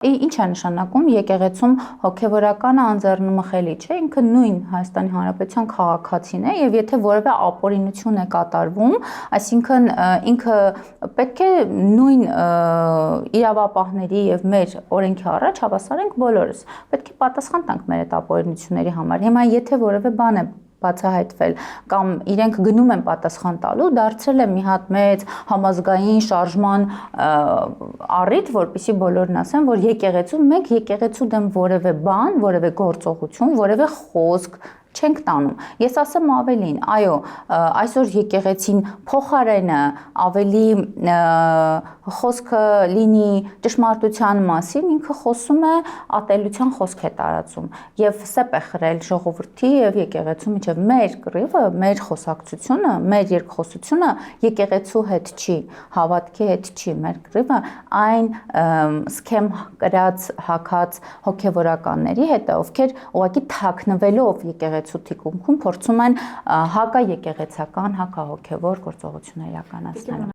Ինչ է նշանակում եկեղեցում հոգևորականը անձեռնումը խելի չէ, ինքը նույն Հայաստանի Հանրապետության քաղաքացին է եւ եթե որևէ ապօրինություն է կատարվում, այսինքն ինքը պետք է նույն իրավապահների եւ մեր օրենքի առաջ հավասարենք բոլորս։ Պետք է պատասխան տանք մեր այդ ապօրինությունների համար։ Հիմա եթե որևէ բան է բացահայտվել կամ իրենք գնում են պատասխան տալու, դարձել է մի հատ մեծ համազգային շարժման առիթ, որպեսզի բոլորն ասեն, որ եկեղեցու մենք եկեղեցու դեմ որևէ բան, որևէ գործողություն, որևէ խոսք չենք տանում։ Ես ասեմ ավելին, այո, այսօր եկեղեցին փոխարենը ավելի խոսքը լինի ճշմարտության մասին, ինքը խոսում է ատելության խոսք է տարածում եւ սեպ է խրել ժողովրդի եւ եկեղեցու միջեւ մեր կռիվը, մեր խոսակցությունը, մեր երկխոսությունը եկեղեցու հետ չի, հավատքի հետ չի, մեր կռիվը այն սքեմ կրած հակած հոգեվորականների հետ է, ովքեր ուղղակի թաքնվելով եկեղեցու թիկունքում փորձում են հակաեկեղեցական, հակահոգևոր գործողություններ իրականացնել։